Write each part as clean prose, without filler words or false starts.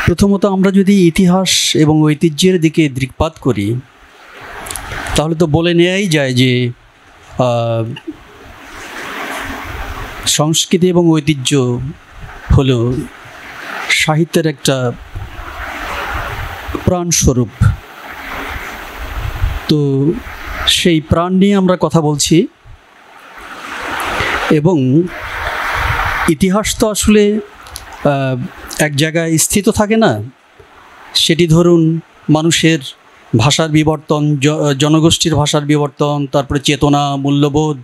প্রথমত আমরা যদি ইতিহাস এবং ঐতিহ্যের দিকে দৃকপাত করি তাহলে তো বলে নেওয়াই যায় যে সংস্কৃতি এবং ঐতিহ্য হলো সাহিত্যের একটা প্রাণস্বরূপ। তো সেই প্রাণ নিয়ে আমরা কথা বলছি, এবং ইতিহাস তো আসলে এক জায়গায় স্থিত থাকে না। সেটি ধরুন মানুষের ভাষার বিবর্তন, জনগোষ্ঠীর ভাষার বিবর্তন, তারপরে চেতনা, মূল্যবোধ,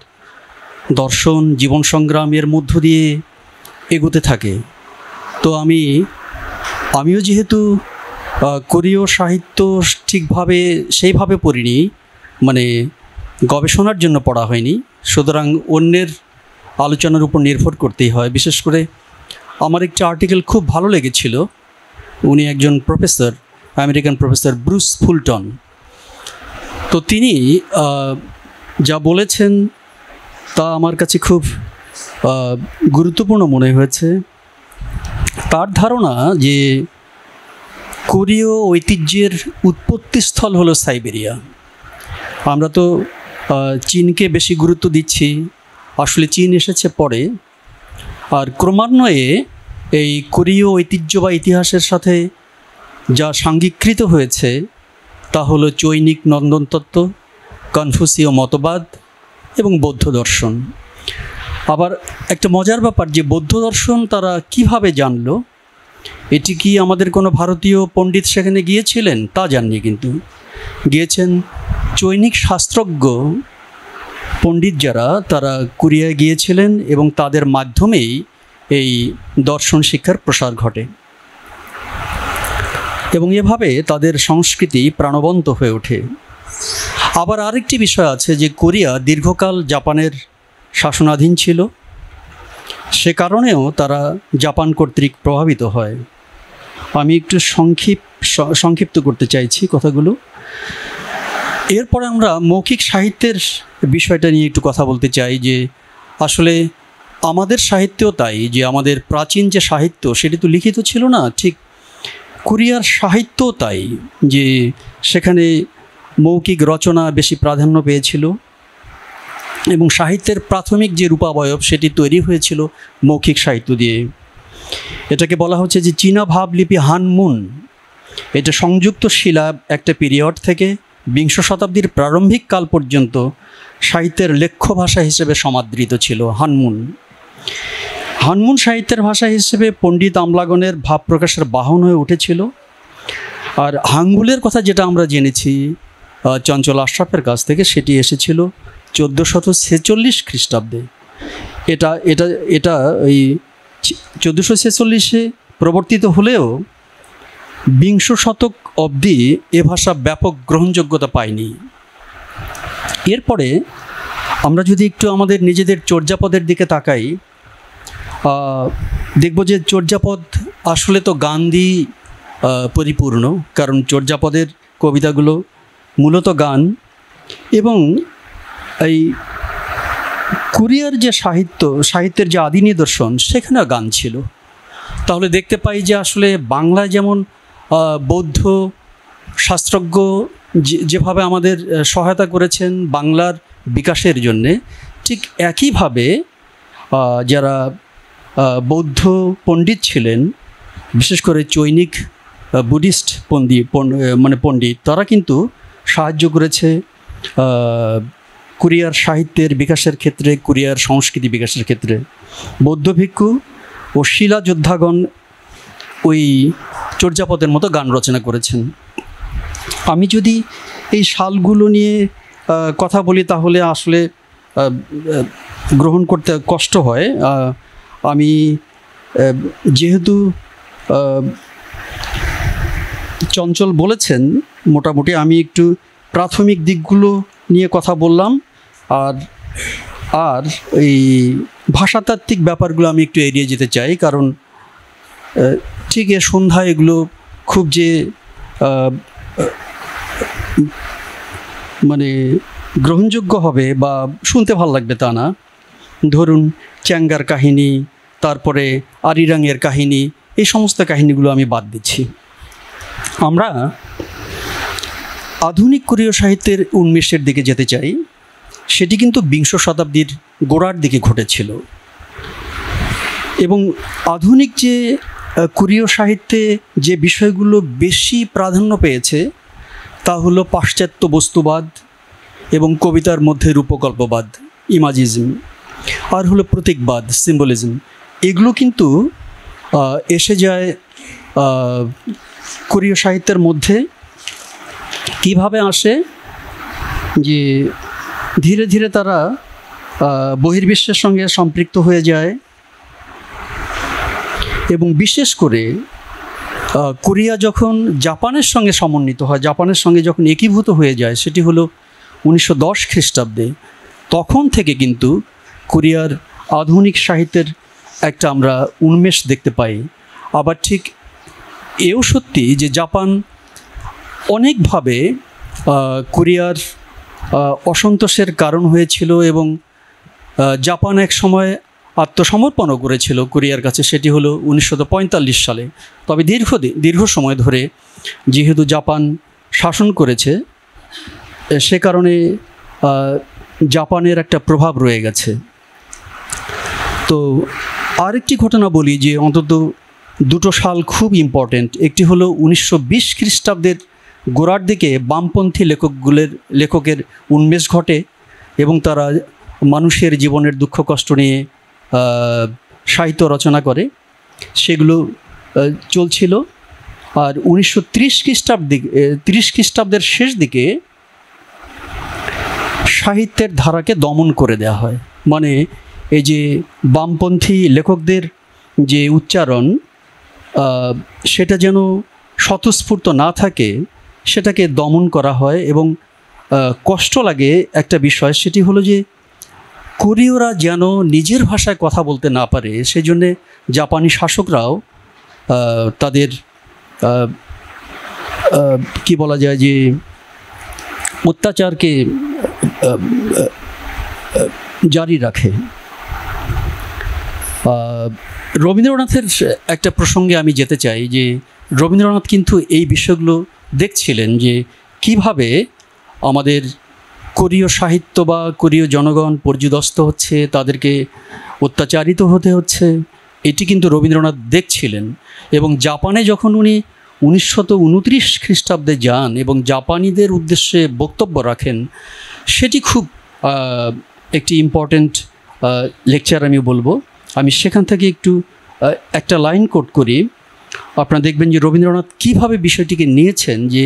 দর্শন, জীবন সংগ্রামের মধ্য দিয়ে এগোতে থাকে। তো আমিও যেহেতু কোরীয় সাহিত্য ঠিকভাবে সেইভাবে পড়িনি, মানে গবেষণার জন্য পড়া হয়নি, সুতরাং অন্যের আলোচনার উপর নির্ভর করতেই হয়। বিশেষ করে আমার একটি আর্টিকেল খুব ভালো লেগেছিল। উনি একজন professor, American professor Bruce Fulton. তো তিনি যা বলেছেন তা আমার কাছে খুব গুরুত্বপূর্ণ মনে হয়েছে। তার ধারণা যে কোরীয় ঐতিহ্যের উৎপত্তিস্থল হলো সাইবেরিয়া। আমরা তো চীনকে বেশি গুরুত্ব দিচ্ছি, আসলে চীন এসেছে পরে। আর ক্রমান্বয়ে এই কোরীয় ঐতিহ্য বা ইতিহাসের সাথে যা সাংঘিকৃত হয়েছে তা হলো চৈনিক নন্দনতত্ত্ব, কনফুসীয় মতবাদ এবং বৌদ্ধ দর্শন। আবার একটা মজার ব্যাপার যে বৌদ্ধ দর্শন তারা কিভাবে জানলো, এটি কি আমাদের কোনো ভারতীয় পণ্ডিত সেখানে গিয়েছিলেন তা জাননি, কিন্তু গিয়েছেন চৈনিক শাস্ত্রজ্ঞ পণ্ডিত যারা, তারা কোরিয়ায় গিয়েছিলেন এবং তাদের মাধ্যমেই এই দর্শন শিক্ষার প্রসার ঘটে এবং এভাবে তাদের সংস্কৃতি প্রাণবন্ত হয়ে ওঠে। আবার আরেকটি বিষয় আছে যে কোরিয়া দীর্ঘকাল জাপানের শাসনাধীন ছিল, সে কারণেও তারা জাপান কর্তৃক প্রভাবিত হয়। আমি একটু সংক্ষিপ্ত করতে চাইছি কথাগুলো। এরপরে আমরা মৌখিক সাহিত্যের বিষয়টা নিয়ে একটু কথা বলতে চাই, যে আসলে আমাদের সাহিত্যেও তাই, যে আমাদের প্রাচীন যে সাহিত্য সেটি তো লিখিত ছিল না, ঠিক কোরিয়ার সাহিত্যও তাই, যে সেখানে মৌখিক রচনা বেশি প্রাধান্য পেয়েছিল এবং সাহিত্যের প্রাথমিক যে রূপাবয়ব সেটি তৈরি হয়েছিল মৌখিক সাহিত্য দিয়ে। এটাকে বলা হচ্ছে যে চীনা ভাবলিপি হানমুন। এটা সংযুক্ত শিলা একটা পিরিয়ড থেকে বিংশ শতাব্দীর প্রারম্ভিক কাল পর্যন্ত সাহিত্যের লেখ্য ভাষা হিসেবে সমাদৃত ছিল হানমুন। হানমুন সাহিত্যের ভাষা হিসেবে পণ্ডিত আমলাগণের ভাব প্রকাশের বাহন হয়ে উঠেছিল। আর হাঙ্গুলের কথা যেটা আমরা জেনেছি চঞ্চল আশরাফের কাছ থেকে, সেটি এসেছিল 1446 খ্রিস্টাব্দে। এটা এটা এটা ওই 1446-এ প্রবর্তিত হলেও বিংশ শতক অবধি এ ভাষা ব্যাপক গ্রহণযোগ্যতা পায়নি। এরপরে আমরা যদি একটু আমাদের নিজেদের চর্যাপদের দিকে তাকাই, দেখব যে চর্যাপদ আসলে তো গান দিয়ে পরিপূর্ণ, কারণ চর্যাপদের কবিতাগুলো মূলত গান। এবং এই কোরিয়ার যে সাহিত্যের যে আদি নিদর্শন সেখানেও গান ছিল। তাহলে দেখতে পাই যে আসলে বাংলায় যেমন বৌদ্ধ শাস্ত্রজ্ঞ যেভাবে আমাদের সহায়তা করেছেন বাংলার বিকাশের জন্যে, ঠিক একইভাবে যারা বৌদ্ধ পণ্ডিত ছিলেন, বিশেষ করে চৈনিক বুদ্ধিস্ট পণ্ডিত, তারা কিন্তু সাহায্য করেছে কোরিয়ার সাহিত্যের বিকাশের ক্ষেত্রে, কোরিয়ার সংস্কৃতি বিকাশের ক্ষেত্রে। বৌদ্ধ ভিক্ষু ও শিলা যোদ্ধাগণ ওই চর্যাপদের মতো গান রচনা করেছেন। আমি যদি এই সালগুলো নিয়ে কথা বলি তাহলে আসলে গ্রহণ করতে কষ্ট হয়। আমি যেহেতু চঞ্চল বলেছেন, মোটামুটি আমি একটু প্রাথমিক দিকগুলো নিয়ে কথা বললাম, আর এই ভাষাতাত্ত্বিক ব্যাপারগুলো আমি একটু এড়িয়ে যেতে চাই, কারণ ঠিক এ সন্ধ্যায় এগুলো খুব যে মানে গ্রহণযোগ্য হবে বা শুনতে ভালো লাগবে তা না। ধরুন চ্যাঙ্গার কাহিনী, তারপরে আরিরাংয়ের কাহিনী, এই সমস্ত কাহিনীগুলো আমি বাদ দিচ্ছি। আমরা আধুনিক কোরীয় সাহিত্যের উন্মেষের দিকে যেতে চাই। সেটি কিন্তু বিংশ শতাব্দীর গোড়ার দিকে ঘটেছিল এবং আধুনিক যে কোরীয় সাহিত্যে যে বিষয়গুলো বেশি প্রাধান্য পেয়েছে তা হলো পাশ্চাত্য বস্তুবাদ এবং কবিতার মধ্যে রূপকল্পবাদ, ইমাজিজম, আর হলো প্রতীকবাদ, সিম্বলিজম। এগুলো কিন্তু এসে যায় কোরীয় সাহিত্যের মধ্যে। কিভাবে আসে? যে ধীরে ধীরে তারা বহির্বিশ্বের সঙ্গে সম্পৃক্ত হয়ে যায় এবং বিশেষ করে কোরিয়া যখন জাপানের সঙ্গে সমন্বিত হয়, জাপানের সঙ্গে যখন একীভূত হয়ে যায়, সেটি হলো 1910 খ্রিস্টাব্দে, তখন থেকে কিন্তু কোরিয়ার আধুনিক সাহিত্যের একটা আমরা উন্মেষ দেখতে পাই। আবার ঠিক এও সত্যি যে জাপান অনেকভাবে কোরিয়ার অসন্তোষের কারণ হয়েছিল এবং জাপান এক সময় আত্মসমর্পণও করেছিল কোরিয়ার কাছে। সেটি হলো 1945 সালে। তবে দীর্ঘ সময় ধরে যেহেতু জাপান শাসন করেছে, সে কারণে জাপানের একটা প্রভাব রয়ে গেছে। তো আরেকটি ঘটনা বলি যে অন্তত দুটো সাল খুব ইম্পর্ট্যান্ট। একটি হলো 1920 খ্রিস্টাব্দের গোড়ার দিকে বামপন্থী লেখকের উন্মেষ ঘটে এবং তারা মানুষের জীবনের দুঃখ কষ্ট নিয়ে সাহিত্য রচনা করে, সেগুলো চলছিল। আর 1930 খ্রিস্টাব্দের শেষ দিকে সাহিত্যের ধারাকে দমন করে দেওয়া হয়। মানে এই যে বামপন্থী লেখকদের যে উচ্চারণ, সেটা যেন স্বতঃস্ফূর্ত না থাকে, সেটাকে দমন করা হয়। এবং কষ্ট লাগে একটা বিষয়, সেটি হলো যে কোরীয়রা যেন নিজের ভাষায় কথা বলতে না পারে, সেই জন্যে জাপানি শাসকরাও তাদের কি বলা যায় যে অত্যাচারকে জারি রাখে। রবীন্দ্রনাথের একটা প্রসঙ্গে আমি যেতে চাই যে রবীন্দ্রনাথ কিন্তু এই বিষয়গুলো দেখছিলেন যে কিভাবে আমাদের কোরীয় সাহিত্য বা কোরীয় জনগণ পর্যুদস্ত হচ্ছে, তাদেরকে অত্যাচারিত হতে হচ্ছে। এটি কিন্তু রবীন্দ্রনাথ দেখছিলেন এবং জাপানে যখন উনি 1929 খ্রিস্টাব্দে যান এবং জাপানিদের উদ্দেশ্যে বক্তব্য রাখেন, সেটি খুব একটি ইম্পর্ট্যান্ট লেকচার আমি বলবো। আমি সেখান থেকে একটু একটা লাইন কোট করি। আপনারা দেখবেন যে রবীন্দ্রনাথ কীভাবে বিষয়টিকে নিয়েছেন, যে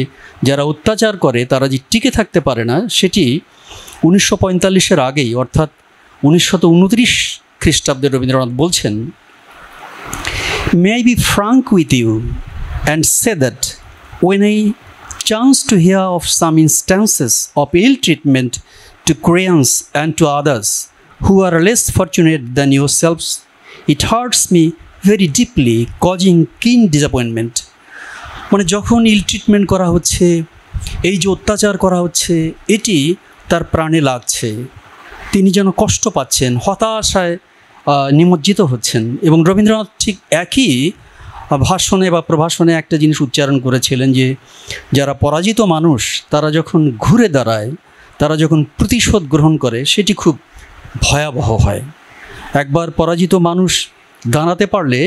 যারা অত্যাচার করে তারা যে টিকে থাকতে পারে না, সেটি 1945-এর আগেই অর্থাৎ 1929 খ্রিস্টাব্দে রবীন্দ্রনাথ বলছেন, "May I be frank with you and say that when I chance to hear of some instances of ill treatment to Koreans and to others who are less fortunate than yourselves, it hurts me very deeply, causing keen disappointment." মানে যখন ইল treatment করা হচ্ছে, এই যে অত্যাচার করা হচ্ছে, এটি তার প্রাণে লাগছে, তিনি যেন কষ্ট পাচ্ছেন, হতাশায় নিমজ্জিত হচ্ছেন। এবং রবীন্দ্রনাথ ঠিক একই ভাষণে বা প্রভাষণে একটা জিনিস উচ্চারণ করেছিলেন যে যারা পরাজিত মানুষ তারা যখন ঘুরে দাঁড়ায়, তারা যখন প্রতিশোধ গ্রহণ করে, সেটি খুব ভয়াবহ হয়। একবার পরাজিত মানুষ দাঁড়াতে পারলে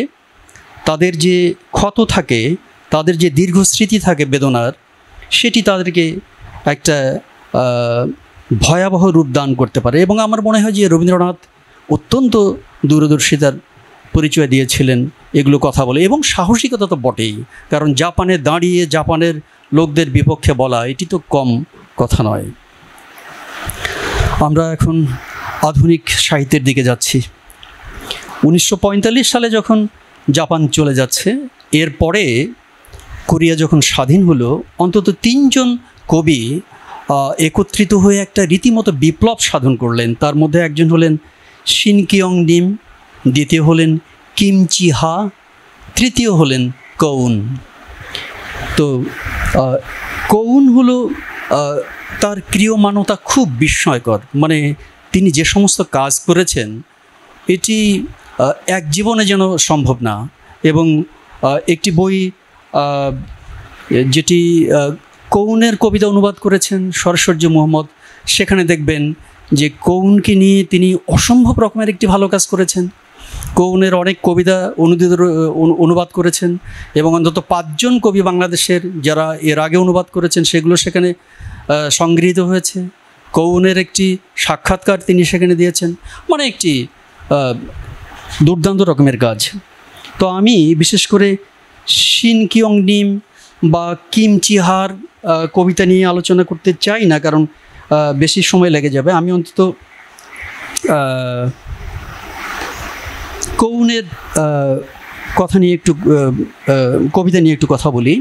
তাদের যে ক্ষত থাকে, তাদের যে দীর্ঘ স্মৃতি থাকে বেদনার, সেটি তাদেরকে একটা ভয়াবহ রূপ দান করতে পারে। এবং আমার মনে হয় যে রবীন্দ্রনাথ অত্যন্ত দূরদর্শিতার পরিচয় দিয়েছিলেন এগুলো কথা বলে। এবং সাহসিকতা তো বটেই, কারণ জাপানে দাঁড়িয়ে জাপানের লোকদের বিপক্ষে বলা, এটি তো কম কথা নয়। আমরা এখন আধুনিক সাহিত্যের দিকে যাচ্ছি। 1945 সালে যখন জাপান চলে যাচ্ছে, এরপরে কোরিয়া যখন স্বাধীন হলো, অন্তত 3 জন কবি একত্রিত হয়ে একটা রীতিমতো বিপ্লব সাধন করলেন। তার মধ্যে একজন হলেন শিন কিয়ং নিম, দ্বিতীয় হলেন কিম চি হা, তৃতীয় হলেন কৌন। তো কৌন হলো তার ক্রিয়মানতা খুব বিস্ময়কর। মানে তিনি যে সমস্ত কাজ করেছেন, এটি এক জীবনে যেন সম্ভব না। এবং একটি বই যেটি কৌনের কবিতা অনুবাদ করেছেন সরস্বর্য মোহাম্মদ, সেখানে দেখবেন যে কৌনকে নিয়ে তিনি অসম্ভব রকমের একটি ভালো কাজ করেছেন। কৌনের অনেক কবিতা অনুবাদ করেছেন এবং অন্তত 5 জন কবি বাংলাদেশের যারা এর আগে অনুবাদ করেছেন সেগুলো সেখানে সংগৃহীত হয়েছে। কৌনের একটি সাক্ষাৎকার তিনি সেখানে দিয়েছেন, মানে একটি দুর্দান্ত রকমের কাজ। তো আমি বিশেষ করে শিন কিয়ং নিম বা কিম চিহার কবিতা নিয়ে আলোচনা করতে চাই না, কারণ বেশি সময় লেগে যাবে। আমি অন্তত কৌনের কথা নিয়ে একটু কবিতা নিয়ে একটু কথা বলি।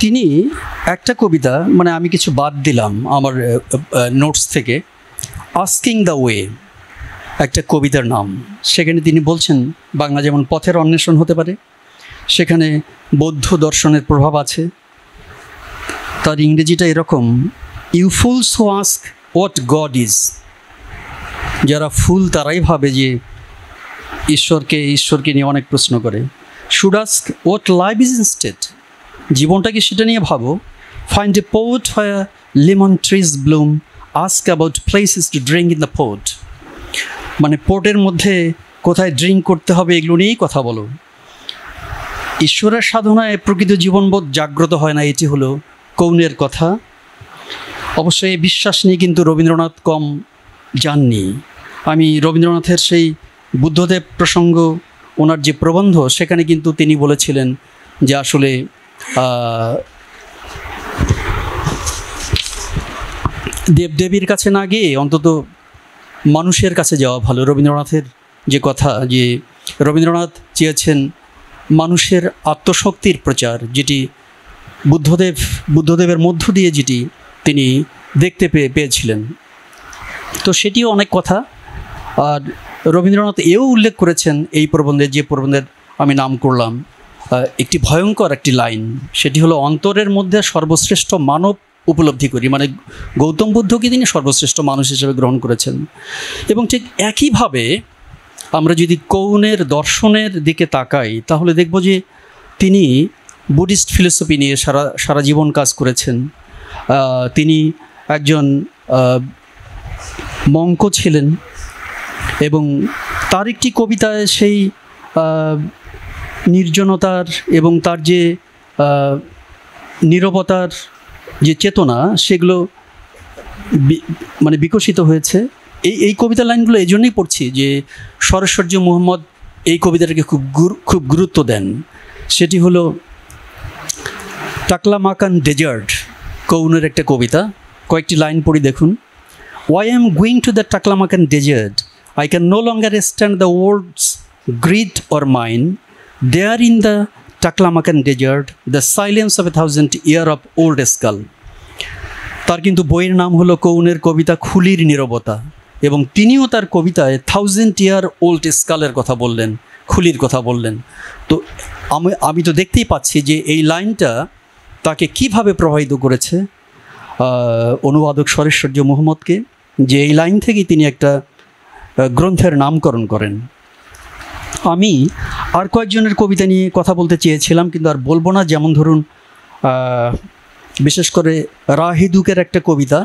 তিনি একটা কবিতা, মানে আমি কিছু বাদ দিলাম আমার নোটস থেকে, আস্কিং দ্য ওয়ে একটা কবিতার নাম। সেখানে তিনি বলছেন বাংলা যেমন পথের অন্বেষণ হতে পারে, সেখানে বৌদ্ধ দর্শনের প্রভাব আছে। তার ইংরেজিটা এরকম, you fools who ask what god is. যারা ফুল তারাই ভাবে যে ঈশ্বরকে নিয়ে অনেক প্রশ্ন করে। Should ask what life is instead, জীবনটা কি সেটা নিয়ে ভাবো। Find a port where lemon trees Bloom, ask about places to drink in the port. মানে পোর্টের মধ্যে কোথায় ড্রিঙ্ক করতে হবে এগুলো নিয়েই কথা বলো। ঈশ্বরের সাধনায় প্রকৃত জীবনবোধ জাগ্রত হয় না, এটি হলো কৌনের কথা। অবশ্যই এই বিশ্বাস নিয়ে কিন্তু রবীন্দ্রনাথ কম যাননি। আমি রবীন্দ্রনাথের সেই বুদ্ধদেব প্রসঙ্গ, ওনার যে প্রবন্ধ, সেখানে কিন্তু তিনি বলেছিলেন যে আসলে দেবদেবীর কাছে না গিয়ে অন্তত মানুষের কাছে যাওয়া ভালো। রবীন্দ্রনাথের যে কথা, যে রবীন্দ্রনাথ চেয়েছেন মানুষের আত্মশক্তির প্রচার, যেটি বুদ্ধদেবের মধ্য দিয়ে যেটি তিনি দেখতে পেয়েছিলেন। তো সেটিও অনেক কথা। আর রবীন্দ্রনাথ এও উল্লেখ করেছেন এই প্রবন্ধে, যে প্রবন্ধের আমি নাম করলাম, একটি ভয়ঙ্কর একটি লাইন, সেটি হলো অন্তরের মধ্যে সর্বশ্রেষ্ঠ মানব উপলব্ধি করি। মানে গৌতম বুদ্ধকে তিনি সর্বশ্রেষ্ঠ মানুষ হিসেবে গ্রহণ করেছেন। এবং ঠিক একইভাবে আমরা যদি কৌনের দর্শনের দিকে তাকাই, তাহলে দেখব যে তিনি বুদ্ধিস্ট ফিলোসফি নিয়ে সারা জীবন কাজ করেছেন। তিনি একজন মঙ্ক ছিলেন এবং তার একটি কবিতায় সেই নির্জনতার এবং তার যে নীরবতার যে চেতনা, সেগুলো মানে বিকশিত হয়েছে। এই কবিতা লাইনগুলো এই জন্যই পড়ছি যে সরস্বর্য মোহাম্মদ এই কবিতাটাকে খুব গুরুত্ব দেন। সেটি হলো টাকলামাকান ডেজার্ট, কৌনের একটা কবিতা। কয়েকটি লাইন পড়ি দেখুন। Why I am going to the Taklamakan desert, I can no longer stand the world's greed or mine. There in the Taklamakan desert, the silence of 1,000 year of old skull. তার কিন্তু বইয়ের নাম হলো কৌনের কবিতা খুলির নীরবতা, এবং তিনিও তার কবিতায় 1000 year old স্কালের কথা বললেন, খুলির কথা বললেন। তো আমি তো দেখতেই পাচ্ছি যে এই লাইনটা তাকে কিভাবে প্রভাবিত করেছে অনুবাদক সরস্বর্য মোহাম্মদকে, যে এই লাইন থেকেই তিনি একটা গ্রন্থের নামকরণ করেন। আমি আর কয়েকজনের কবিতা নিয়ে কথা বলতে চেয়েছিলাম, কিন্তু আর বলবো না। যেমন ধরুন বিশেষ করে রাহিদুকের একটা কবিতা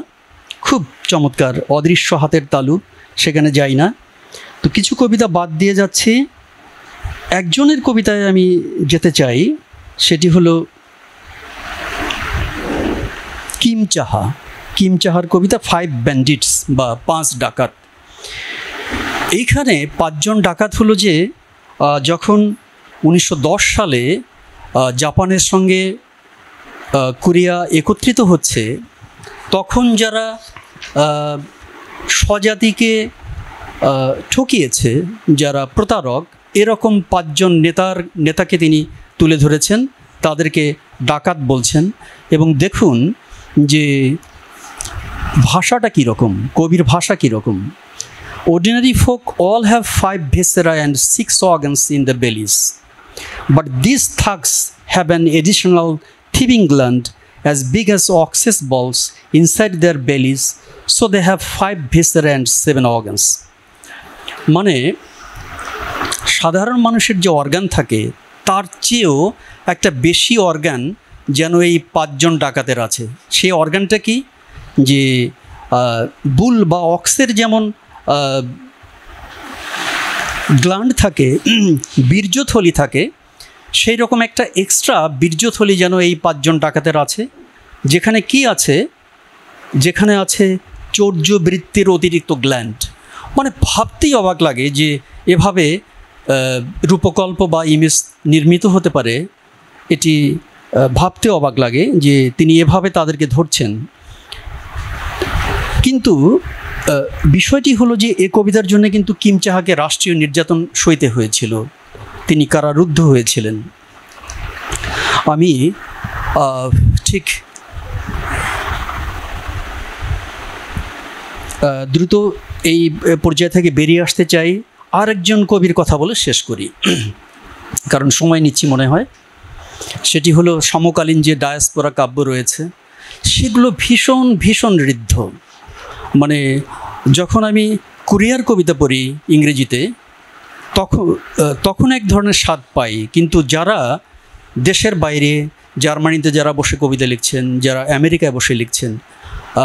খুব চমৎকার, অদৃশ্য হাতের তালু, সেখানে যাই না। তো কিছু কবিতা বাদ দিয়ে যাচ্ছি। একজনের কবিতায় আমি যেতে চাই, সেটি হলো কিম চাহার কবিতা 5 ব্যান্ডিটস বা 5 ডাকাত। এইখানে 5 জন ডাকাত হলো যে যখন 1910 সালে জাপানের সঙ্গে কোরিয়া একত্রিত হচ্ছে, তখন যারা স্বজাতিকে ঠকিয়েছে, যারা প্রতারক, এরকম 5 জন নেতাকে তিনি তুলে ধরেছেন, তাদেরকে ডাকাত বলছেন। এবং দেখুন যে ভাষাটা কীরকম, কবির ভাষা কীরকম। Ordinary folk all have 5 viscera and 6 organs in the bellies, but these thugs have an additional thieving gland as big as ox's balls inside their bellies, so they have 5 viscera and 7 organs. মানে সাধারণ মানুষের যে organ থাকে তার চেয়েও একটা বেশি organ যেন এই 5 জন ডাকাতের আছে। সেই অর্গানটা কি, যে বুল বা অক্সের যেমন গ্ল্যান্ড থাকে, বীর্যথলি থাকে, সেই রকম একটা এক্সট্রা বীর্যথলি যেন এই 5 জন ডাকাতের আছে, যেখানে কি আছে, যেখানে আছে চৌর্যবৃত্তির অতিরিক্ত গ্ল্যান্ড। মানে ভাবতেই অবাক লাগে যে এভাবে রূপকল্প বা ইমেজ নির্মিত হতে পারে। এটি ভাবতে অবাক লাগে যে তিনি এভাবে তাদেরকে ধরছেন। কিন্তু বিষয়টি হলো যে এ কবিতার জন্য কিন্তু কিম চাহাকে রাষ্ট্রীয় নির্যাতন সইতে হয়েছিল, তিনি কারারুদ্ধ হয়েছিলেন। আমি ঠিক দ্রুত এই পর্যায় থেকে বেরিয়ে আসতে চাই, আরেকজন কবির কথা বলে শেষ করি, কারণ সময় নিচ্ছি মনে হয়। সেটি হলো সমকালীন যে ডায়াসপোরা কাব্য রয়েছে সেগুলো ভীষণ ভীষণ ঋদ্ধ। মানে যখন আমি কোরিয়ার কবিতা পড়ি ইংরেজিতে তখন এক ধরনের স্বাদ পাই, কিন্তু যারা দেশের বাইরে জার্মানিতে যারা বসে কবিতা লিখছেন, যারা আমেরিকায় বসে লিখছেন,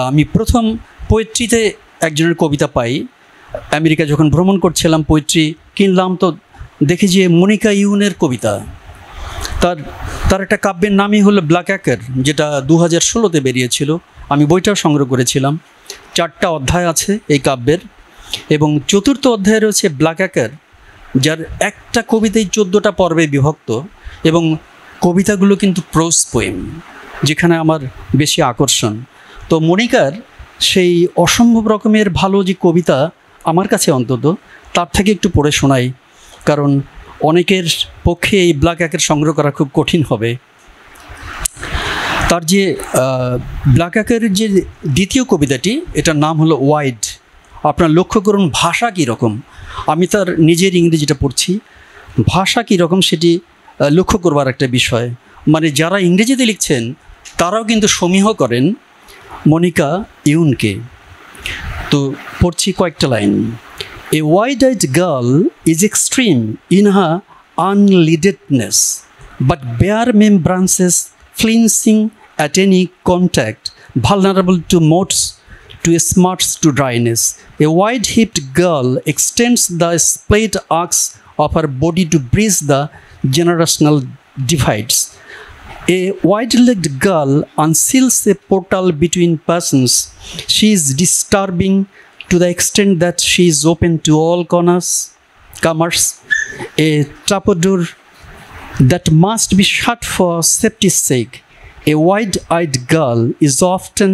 আমি প্রথম পোয়েট্রিতে একজনের কবিতা পাই। আমেরিকা যখন ভ্রমণ করছিলাম পোয়েট্রি কিনলাম, তো দেখি যে মনিকা ইউনের কবিতা। তার একটা কাব্যের নামই হলো ব্ল্যাক অ্যাকার, যেটা 2016-তে বেরিয়েছিল। আমি বইটাও সংগ্রহ করেছিলাম। 4টা অধ্যায় আছে এই কাব্যের, এবং 4র্থ অধ্যায় রয়েছে ব্ল্যাক অ্যাকার, যার একটা কবিতাই 14টা পর্বে বিভক্ত, এবং কবিতাগুলো কিন্তু প্রোজ পোয়েম, যেখানে আমার বেশি আকর্ষণ। তো মনিকার সেই অসম্ভব রকমের ভালো যে কবিতা, আমার কাছে অন্তত, তার থেকে একটু পড়ে শোনাই, কারণ অনেকের পক্ষে এই ব্ল্যাক অ্যাকার সংগ্রহ করা খুব কঠিন হবে। তার যে ব্ল্যাক অ্যাকারের যে দ্বিতীয় কবিতাটি, এটার নাম হলো ওয়াইড। আপনার লক্ষ্য করুন ভাষা কীরকম। আমি তার নিজের ইংরেজিটা পড়ছি, ভাষা কীরকম সেটি লক্ষ্য করবার একটা বিষয়। মানে যারা ইংরেজিতে লিখছেন তারাও কিন্তু সমীহ করেন মনিকা ইউনকে। তো পড়ছি কয়েকটা line. A wide-eyed girl is extreme in her unleadedness, but bare membrances flinching at any contact, vulnerable to motes, to smarts, to dryness. A wide-hipped girl extends the splayed arcs of her body to bridge the generational divides. A wide-legged girl unseals a portal between persons. She is disturbing to the extent that she is open to all comers. A trapdoor that must be shut for safety's sake. A wide-eyed girl is often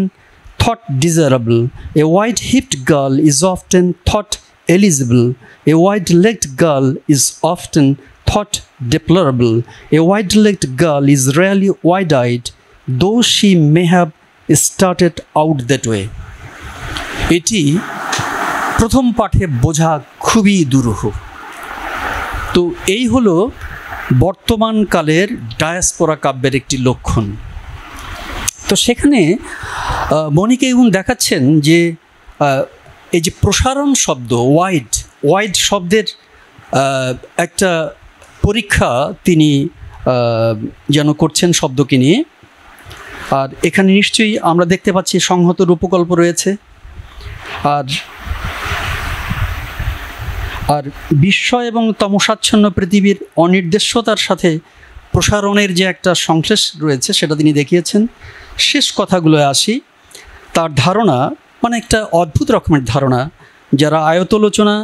thought desirable. A wide-hipped girl is often thought eligible. A wide-legged girl is often thought deplorable. A wide-legged girl is rarely wide-eyed, though she may have started out that way. এটি প্রথম পাঠে বোঝা খুবই দুরূহ। তো এই হলো বর্তমানকালের diaspora কাব্যের একটি লক্ষণ। তো সেখানে মনিকা ইউন দেখাচ্ছেন যে এই যে প্রসারণ শব্দ, ওয়াইড শব্দের একটা পরীক্ষা তিনি যেন করছেন শব্দকে নিয়ে। আর এখানে নিশ্চয়ই আমরা দেখতে পাচ্ছি সংহত রূপকল্প রয়েছে। আর বিস্ময় এবং তমসাচ্ছন্ন পৃথিবীর অনির্দেশ্যতার সাথে প্রসারণের যে একটা সংশ্লেষ রয়েছে সেটা তিনি দেখিয়েছেন। শেষ কথাগুলো আসি। তার ধারণা মানে একটা অদ্ভুত রকমের ধারণা, যারা আয়তলোচনা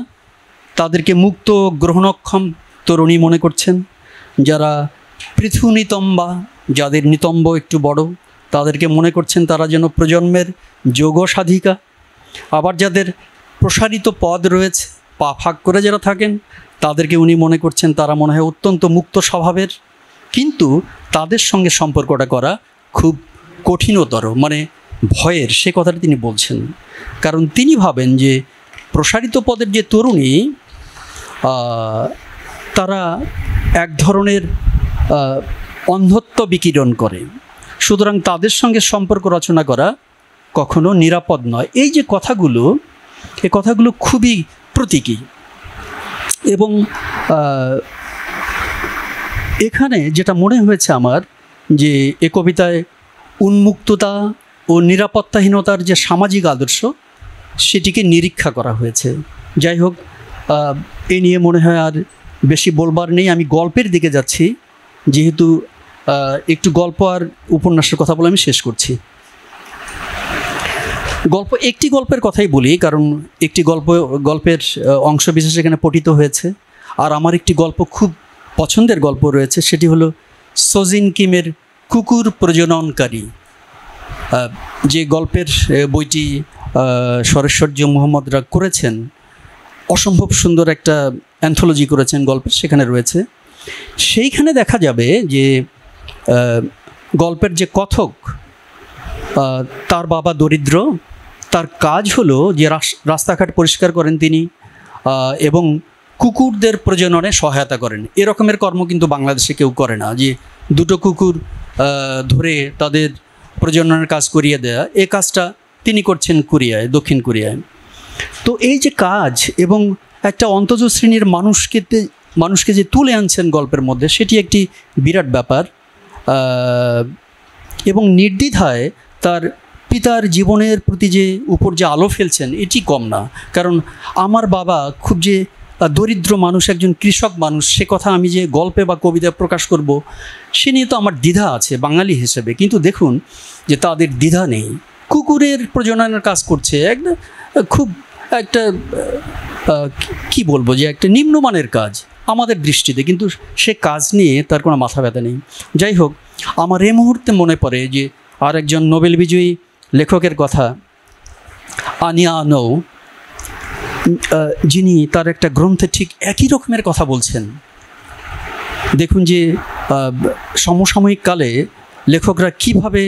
তাদেরকে মুক্ত গ্রহণক্ষম তরুণী মনে করছেন, যারা পৃথুনিতম্বা, যাদের নিতম্ব একটু বড়, তাদেরকে মনে করছেন তারা যেন প্রজন্মের যোগ সাধিকা। আবার যাদের প্রসারিত পদ রয়েছে, পা ফাঁক করে যারা থাকেন, তাদেরকে উনি মনে করছেন তারা মনে হয় অত্যন্ত মুক্ত স্বভাবের, কিন্তু তাদের সঙ্গে সম্পর্কটা করা খুব কঠিনতর, মানে ভয়ের। সে কথাটা তিনি বলছেন, কারণ তিনি ভাবেন যে প্রসারিত পদের যে তরুণী, তারা এক ধরনের অন্ধত্ব বিকিরণ করে, সুতরাং তাদের সঙ্গে সম্পর্ক রচনা করা কখনো নিরাপদ নয়। এই যে কথাগুলো, এই কথাগুলো খুবই প্রতীকী। এবং এখানে যেটা মনে হয়েছে আমার, যে এ কবিতায় উন্মুক্ততা ও নিরাপত্তাহীনতার যে সামাজিক আদর্শ সেটিকে নিরীক্ষা করা হয়েছে। যাই হোক, এ নিয়ে মনে হয় আর বেশি বলবার নেই। আমি গল্পের দিকে যাচ্ছি, যেহেতু একটু গল্প আর উপন্যাসের কথা বলে আমি শেষ করছি। একটি গল্পের কথাই বলি, কারণ একটি গল্পের অংশ বিশেষ এখানে পঠিত হয়েছে। আর আমার একটি গল্প, খুব পছন্দের গল্প রয়েছে, সেটি হলো সোজিন কিমের কুকুর প্রজননকারী। যে গল্পের বইটি সরেশ্বর্য মোহাম্মদরা করেছেন, অসম্ভব সুন্দর একটা অ্যান্থোলজি করেছেন গল্পের, সেখানে রয়েছে। সেইখানে দেখা যাবে যে গল্পের যে কথক, তার বাবা দরিদ্র, তার কাজ হলো যে রাস্তাঘাট পরিষ্কার করেন তিনি, এবং কুকুরদের প্রজননে সহায়তা করেন। এরকমের কর্ম কিন্তু বাংলাদেশে কেউ করে না, যে দুটো কুকুর ধরে তাদের প্রজননের কাজ করিয়ে দেয়া। এই কাজটা তিনি করছেন কোরিয়ায়, দক্ষিণ কোরিয়ায়। তো এই যে কাজ এবং একটা অন্তজ শ্রেণীর মানুষকে যে তুলে আনছেন গল্পের মধ্যে, সেটি একটি বিরাট ব্যাপার। এবং নির্দ্বিধায় তার পিতার জীবনের প্রতি যে উপর যে আলো ফেলছেন, এটি কম না। কারণ আমার বাবা খুব যে দরিদ্র মানুষ, একজন কৃষক মানুষ, সে কথা আমি যে গল্পে বা কবিতায় প্রকাশ করব, সে নিয়ে তো আমার দ্বিধা আছে বাঙালি হিসেবে। কিন্তু দেখুন যে তাদের দ্বিধা নেই, কুকুরের প্রজননের কাজ করছে, খুব একটা কি বলবো, যে একটা নিম্নমানের কাজ আমাদের দৃষ্টিতে, কিন্তু সে কাজ নিয়ে তার কোনো মাথা ব্যথা নেই। যাই হোক, আমার এই মুহূর্তে মনে পড়ে যে আর একজন নোবেল বিজয়ী লেখকের কথা, আনিয়া আনো, যিনি তার একটা গ্রন্থে ঠিক একই রকমের কথা বলছেন। দেখুন যে সমসাময়িক কালে লেখকরা কিভাবে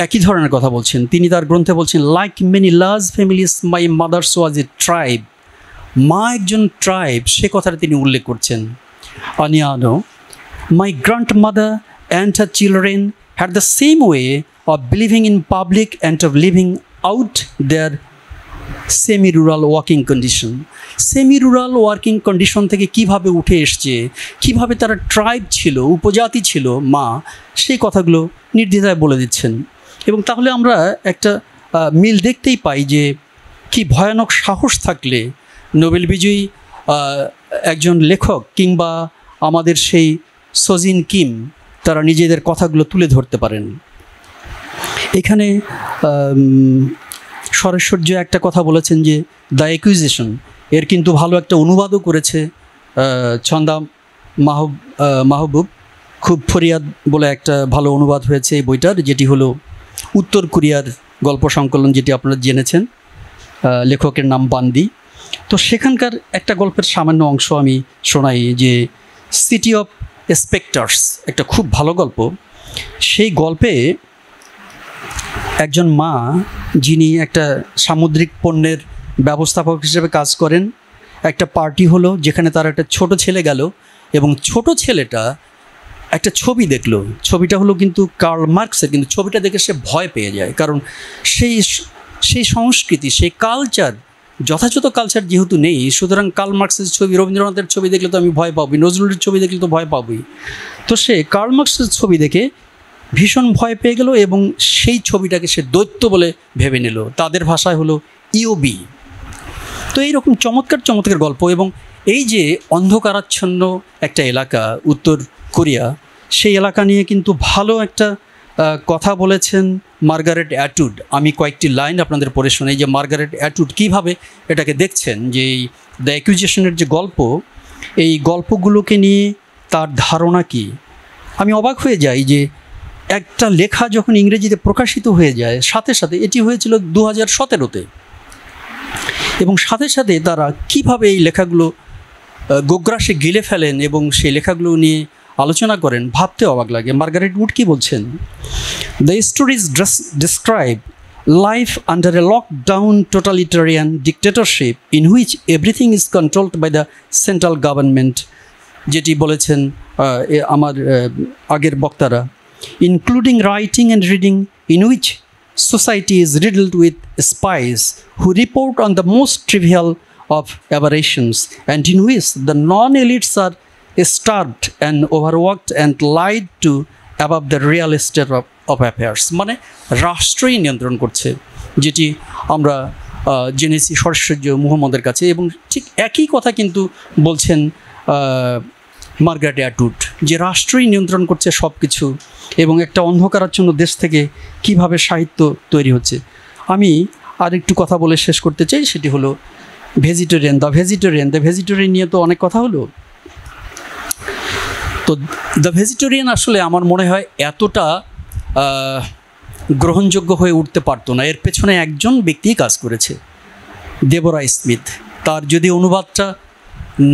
একই ধরনের কথা বলছেন। তিনি তার গ্রন্থে বলছেন, like many large families my mother's was A tribe. মা একজন ট্রাইব, সে কথাটা তিনি উল্লেখ করছেন। আনিয়া আনো, মাই grand mother and her children had the same way of believing in public and of living out their semi-rural working condition. Semi-rural working condition থেকে কিভাবে উঠে এসছে, কিভাবে তারা ট্রাইব ছিল, উপজাতি ছিল মা, সেই কথাগুলো নির্দ্বিধায় বলে দিচ্ছেন। এবং তাহলে আমরা একটা মিল দেখতেই পাই যে কি ভয়ানক সাহস থাকলে নোবেল বিজয়ী একজন লেখক কিংবা আমাদের সেই সোজিন কিম, তারা নিজেদের কথাগুলো তুলে ধরতে পারেন। এখানে সরেশ্বর্য একটা কথা বলেছেন যে দ্য অ্যাকুইজিশন, এর কিন্তু ভালো একটা অনুবাদও করেছে ছন্দা মাহবুব। খুব ফরিয়াদ বলে একটা ভালো অনুবাদ হয়েছে এই বইটার, যেটি হলো উত্তর কোরিয়ার গল্প সংকলন, যেটি আপনারা জেনেছেন। লেখকের নাম বান্দি। তো সেখানকার একটা গল্পের সামান্য অংশ আমি শোনাই, যে সিটি অফ স্পেক্টার্স, একটা খুব ভালো গল্প। সেই গল্পে একজন মা, যিনি একটা সামুদ্রিক পণ্যের ব্যবস্থাপক হিসেবে কাজ করেন, একটা পার্টি হলো যেখানে তার একটা ছোট ছেলে গেল, এবং ছোট ছেলেটা একটা ছবি দেখলো। ছবিটা হলো কিন্তু কার্ল মার্কসের, কিন্তু ছবিটা দেখে সে ভয় পেয়ে যায়। কারণ সেই সংস্কৃতি, সেই কালচার, যথাযথ কালচার যেহেতু নেই, সুতরাং কার্ল মার্কসের ছবি, রবীন্দ্রনাথের ছবি দেখলে তো আমি ভয় পাবই, নজরুলের ছবি দেখলে তো ভয় পাবই। তো সে কার্ল মার্কসের ছবি দেখে ভীষণ ভয় পেয়ে গেল, এবং সেই ছবিটাকে সে দৈত্য বলে ভেবে নিল। তাদের ভাষায় হলো ইওবি। তো এইরকম চমৎকার চমৎকার গল্প। এবং এই যে অন্ধকারাচ্ছন্ন একটা এলাকা উত্তর কোরিয়া, সেই এলাকা নিয়ে কিন্তু ভালো একটা কথা বলেছেন মার্গারেট অ্যাটউড। আমি কয়েকটি লাইন আপনাদের পড়ে শোনাই, যে মার্গারেট অ্যাটউড কীভাবে এটাকে দেখছেন, যে এই দ্য অ্যাকুইজিশনের যে গল্প, এই গল্পগুলোকে নিয়ে তার ধারণা কী। আমি অবাক হয়ে যাই যে একটা লেখা যখন ইংরেজিতে প্রকাশিত হয়ে যায়, সাথে সাথে, এটি হয়েছিল 2017-তে, এবং সাথে সাথে তারা কিভাবে এই লেখাগুলো গোগ্রাসে গিলে ফেলেন এবং সেই লেখাগুলো নিয়ে আলোচনা করেন, ভাবতে অবাক লাগে। মার্গারেট উড কী বলছেন, the stories describe life under a lockdown totalitarian dictatorship in which everything is controlled by the central government, যেটি বলেছেন আমার আগের বক্তারা। including writing and reading, in which society is riddled with spies who report on the most trivial of aberrations, and in which the non-elites are starved and overworked and lied to above the real state of affairs. মানে রাষ্ট্রই নিয়ন্ত্রণ করছে, যেটি আমরা জেনেছি সরস্বর্য মুহাম্মদের কাছে। এবং ঠিক একই কথা কিন্তু বলছেন মার্গারেট অ্যাটউড, যে রাষ্ট্রই নিয়ন্ত্রণ করছে সব কিছু, এবং একটা অন্ধকারাচ্ছন্ন দেশ থেকে কিভাবে সাহিত্য তৈরি হচ্ছে। আমি আর একটু কথা বলে শেষ করতে চাই, সেটি হলো ভেজিটেরিয়ান। দ্য ভেজিটেরিয়ান নিয়ে তো অনেক কথা হলো। তো দ্য ভেজিটেরিয়ান আসলে আমার মনে হয় এতটা গ্রহণযোগ্য হয়ে উঠতে পারতো না। এর পেছনে একজন ব্যক্তিই কাজ করেছে, দেবোরা স্মিথ। তার যদি অনুবাদটা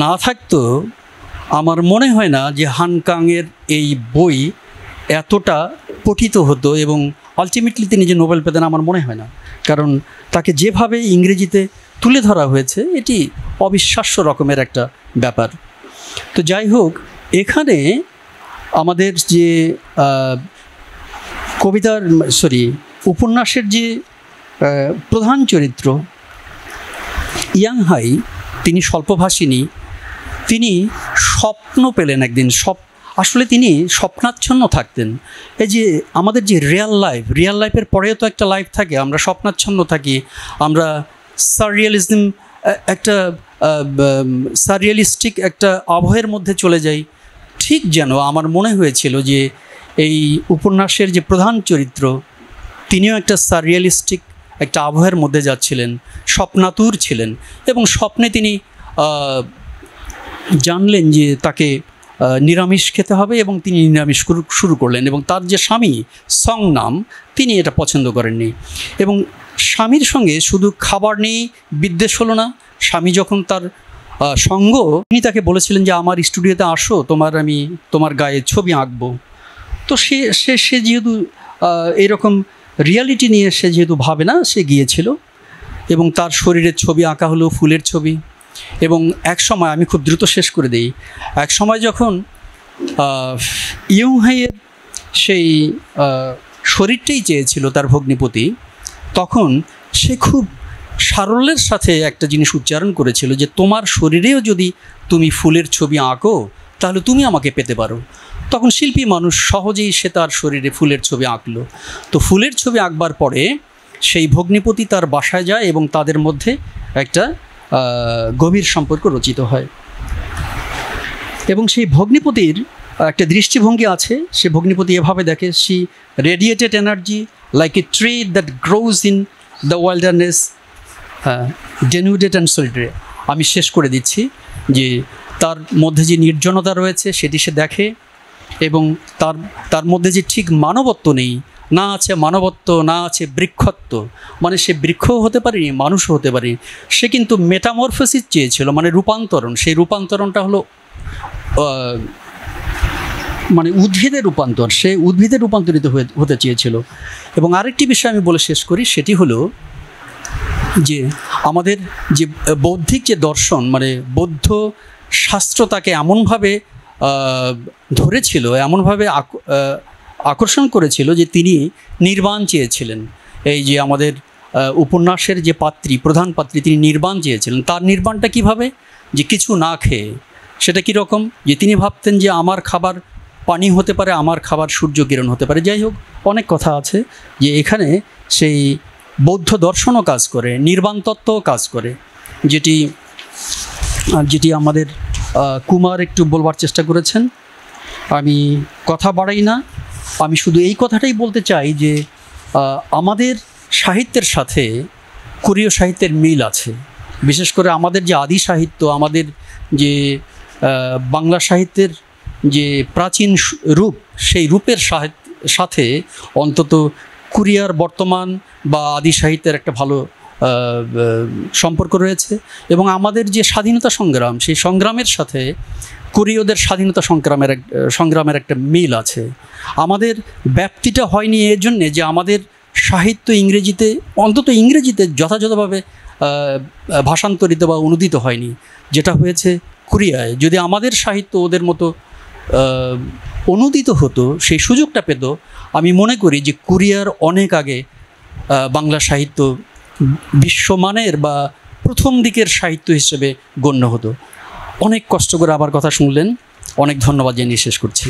না থাকতো, আমার মনে হয় না যে হানকাংয়ের এই বই এতটা পঠিত হতো, এবং আলটিমেটলি তিনি যে নোবেল পেতেন আমার মনে হয় না। কারণ তাকে যেভাবে ইংরেজিতে তুলে ধরা হয়েছে, এটি অবিশ্বাস্য রকমের একটা ব্যাপার। তো যাই হোক, এখানে আমাদের যে উপন্যাসের যে প্রধান চরিত্র ইয়াংহাই, তিনি স্বল্পভাষিনী। তিনি স্বপ্ন পেলেন একদিন, আসলে তিনি স্বপ্নাচ্ছন্ন থাকতেন। এই যে আমাদের যে রিয়াল লাইফের পরেও তো একটা লাইফ থাকে, আমরা স্বপ্নাচ্ছন্ন থাকি, আমরা সারিয়ালিস্টিক একটা আবহের মধ্যে চলে যাই। ঠিক যেন আমার মনে হয়েছিল যে এই উপন্যাসের যে প্রধান চরিত্র, তিনিও একটা সারিয়ালিস্টিক একটা আবহের মধ্যে যাচ্ছিলেন, স্বপ্নাতুর ছিলেন, এবং স্বপ্নে তিনি জানলেন যে তাকে নিরামিষ খেতে হবে, এবং তিনি নিরামিষ শুরু করলেন। এবং তার যে স্বামী সং নাম, তিনি এটা পছন্দ করেননি। এবং স্বামীর সঙ্গে শুধু খাবার নিয়েই বিদ্বেষ হলো না। স্বামী যখন তার সঙ্গ, তিনি তাকে বলেছিলেন যে আমার স্টুডিওতে আসো, আমি তোমার গায়ে ছবি আঁকবো। তো সে যেহেতু এরকম রিয়ালিটি নিয়ে সে যেহেতু ভাবে না, সে গিয়েছিল, এবং তার শরীরের ছবি আঁকা হলো, ফুলের ছবি। এবং এক সময়, আমি খুব দ্রুত শেষ করে দিই, এক সময় যখন ইয়ংহাইয়ের সেই শরীরটাই চেয়েছিল তার ভগ্নিপতি, তখন সে খুব সারল্যের সাথে একটা জিনিস উচ্চারণ করেছিল যে তোমার শরীরেও যদি তুমি ফুলের ছবি আঁকো, তাহলে তুমি আমাকে পেতে পারো। তখন শিল্পী মানুষ সহজেই সে তার শরীরে ফুলের ছবি আঁকলো। তো ফুলের ছবি আঁকবার পরে সেই ভগ্নিপতি তার বাসায় যায়, এবং তাদের মধ্যে একটা গভীর সম্পর্ক রচিত হয়। এবং সেই ভগ্নিপতির একটা দৃষ্টিভঙ্গি আছে, সে ভগ্নিপতি এভাবে দেখে, she radiated energy like a tree that grows in the wilderness, denuded and solitary. আমি শেষ করে দিচ্ছি যে তার মধ্যে যে নির্জনতা রয়েছে সেটি সে দেখে, এবং তার মধ্যে যে ঠিক মানবত্ব নেই, না আছে মানবত্ব, না আছে বৃক্ষত্ব, মানে সে বৃক্ষও হতে পারেনি, মানুষও হতে পারেনি। সে কিন্তু মেটামরফোসিস চেয়েছিল, মানে রূপান্তরণ। সেই রূপান্তরণটা হলো মানে উদ্ভিদের রূপান্তর, সে উদ্ভিদে রূপান্তরিত হতে চেয়েছিল। এবং আরেকটি বিষয় আমি বলে শেষ করি, সেটি হলো যে আমাদের যে বৌদ্ধিক যে দর্শন, মানে বৌদ্ধ শাস্ত্র তাকে এমনভাবে ধরেছিল, এমনভাবে আকর্ষণ করেছিল যে তিনি নির্বাণ চেয়েছিলেন। এই যে আমাদের উপন্যাসের যে প্রধান পাত্রী, তিনি নির্বাণ চেয়েছিলেন। তার নির্বাণটা কিভাবে? যে কিছু না খেয়ে। সেটা কীরকম? যে তিনি ভাবতেন যে আমার খাবার পানি হতে পারে, আমার খাবার সূর্যকিরণ হতে পারে। যাই হোক, অনেক কথা আছে যে এখানে সেই বৌদ্ধ দর্শনও কাজ করে, নির্বাণ তত্ত্বও কাজ করে, যেটি আমাদের কুমার একটু বলবার চেষ্টা করেছেন। আমি কথা বাড়াই না, আমি শুধু এই কথাটাই বলতে চাই যে আমাদের সাহিত্যের সাথে কোরীয় সাহিত্যের মিল আছে। বিশেষ করে আমাদের যে আদি সাহিত্য, আমাদের যে বাংলা সাহিত্যের যে প্রাচীন রূপ, সেই রূপের সাথে অন্তত কোরিয়ার বর্তমান বা আদি সাহিত্যের একটা ভালো সম্পর্ক রয়েছে। এবং আমাদের যে স্বাধীনতা সংগ্রাম, সেই সংগ্রামের সাথে কোরীয়দের স্বাধীনতা সংগ্রামের একটা মিল আছে। আমাদের ব্যাপ্তিটা হয়নি এর জন্যে যে আমাদের সাহিত্য ইংরেজিতে, অন্তত ইংরেজিতে যথাযথভাবে ভাষান্তরিত বা অনুদিত হয়নি, যেটা হয়েছে কোরিয়ায়। যদি আমাদের সাহিত্য ওদের মতো অনুদিত হতো, সেই সুযোগটা পেত, আমি মনে করি যে কুরিয়ার অনেক আগে বাংলা সাহিত্য বিশ্বমানের বা প্রথম দিকের সাহিত্য হিসেবে গণ্য হতো। অনেক কষ্ট করে আবার কথা শুনলেন, অনেক ধন্যবাদ জানিয়ে শেষ করছি।